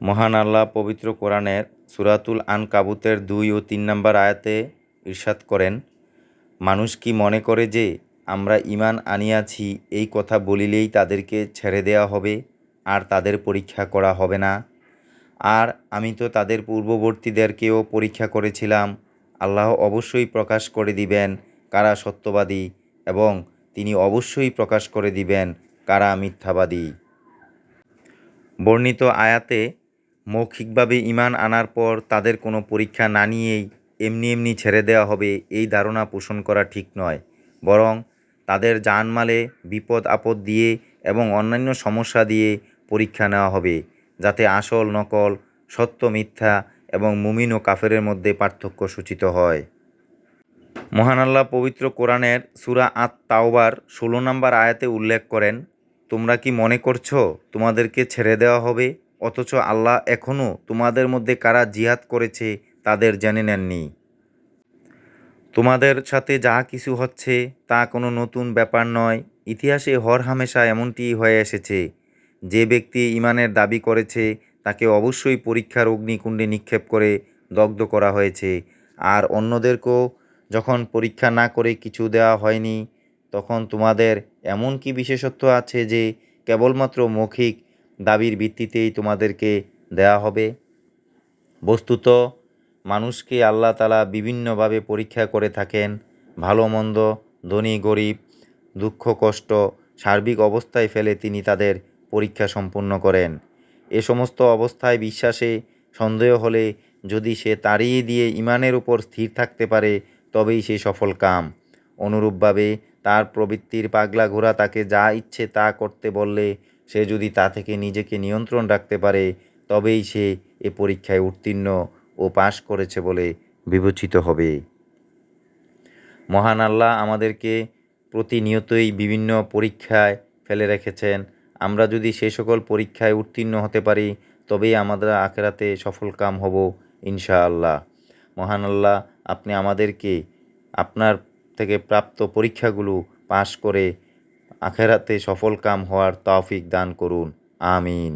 মহান আল্লাহ পবিত্র কোরআনের সূরাতুল আনকাবুতের 2 ও 3 নম্বর আয়াতে ইরশাদ করেন, মানুষ কি মনে করে যে আমরা ঈমান আনিয়াছি এই কথা বলিলেই তাদেরকে ছেড়ে দেওয়া হবে আর তাদের পরীক্ষা করা হবে না? আর আমি তো তাদের পূর্ববর্তীদেরকেও পরীক্ষা করেছিলাম। আল্লাহ অবশ্যই প্রকাশ করে দিবেন কারা সত্যবাদী এবং তিনি অবশ্যই প্রকাশ করে দিবেন কারা মিথ্যাবাদী। বর্ণিত আয়াতে মৌখিকভাবে ঈমান আনার পর তাদের কোনো পরীক্ষা না নিয়েই এমনি এমনি ছেড়ে দেওয়া হবে এই ধারণা পোষণ করা ঠিক নয়, বরং তাদের জানমালে বিপদ আপদ দিয়ে এবং অন্যান্য সমস্যা দিয়ে পরীক্ষা নেওয়া হবে, যাতে আসল নকল, সত্য মিথ্যা এবং মুমিন ও কাফেরের মধ্যে পার্থক্য সূচিত হয়। মহান আল্লাহ পবিত্র কোরআনের সূরা আত-তাওবার 16 নম্বর আয়াতে উল্লেখ করেন, তোমরা কি মনে করছো তোমাদেরকে ছেড়ে দেওয়া হবে, অথচ আল্লাহ এখনও তোমাদের মধ্যে কারা জিহাদ করেছে তাদের জেনে নেননি। তোমাদের সাথে যা কিছু হচ্ছে তা কোনো নতুন ব্যাপার নয়। ইতিহাসে হরহামেশা এমনটি হয়ে এসেছে। যে ব্যক্তি ঈমানের দাবি করেছে তাকে অবশ্যই পরীক্ষার অগ্নিকুণ্ডে নিক্ষেপ করে দগ্ধ করা হয়েছে। আর অন্যদেরকেও যখন পরীক্ষা না করে কিছু দেওয়া হয়নি, তখন তোমাদের এমন কি বিশেষত্ব আছে যে কেবলমাত্র মৌখিক দাবির ভিত্তিতেই তোমাদেরকে দেয়া হবে? বস্তুত মানুষকে আল্লাহ তাআলা বিভিন্নভাবে পরীক্ষা করে থাকেন। ভালো মন্দ, ধনী গরিব, দুঃখ কষ্ট, সার্বিক অবস্থায় ফেলে তিনি তাদের পরীক্ষা সম্পূর্ণ করেন। এ সমস্ত অবস্থায় বিশ্বাসে সন্দেহ হলে যদি সে তাড়িয়ে দিয়ে ঈমানের উপর স্থির থাকতে পারে তবেই সে সফল কাম। অনুরূপভাবে তার প্রবৃত্তির পাগলা ঘোড়া তাকে যা ইচ্ছে তা করতে বললে সে যদি তা থেকে নিজেকে নিয়ন্ত্রণ রাখতে পারে তবেই সে এ পরীক্ষায় উত্তীর্ণ ও পাশ করেছে বলে বিবেচিত হবে। মহান আল্লাহ আমাদেরকে প্রতিনিয়তই বিভিন্ন পরীক্ষায় ফেলে রেখেছেন। আমরা যদি সে সকল পরীক্ষায় উত্তীর্ণ হতে পারি তবেই আমরা আখিরাতে সফলকাম হব ইনশাআল্লাহ। মহান আল্লাহ আপনি আমাদেরকে আপনার থেকে প্রাপ্ত পরীক্ষাগুলো পাশ করে আখিরাতে সফলকাম হওয়ার তৌফিক দান করুন। আমিন।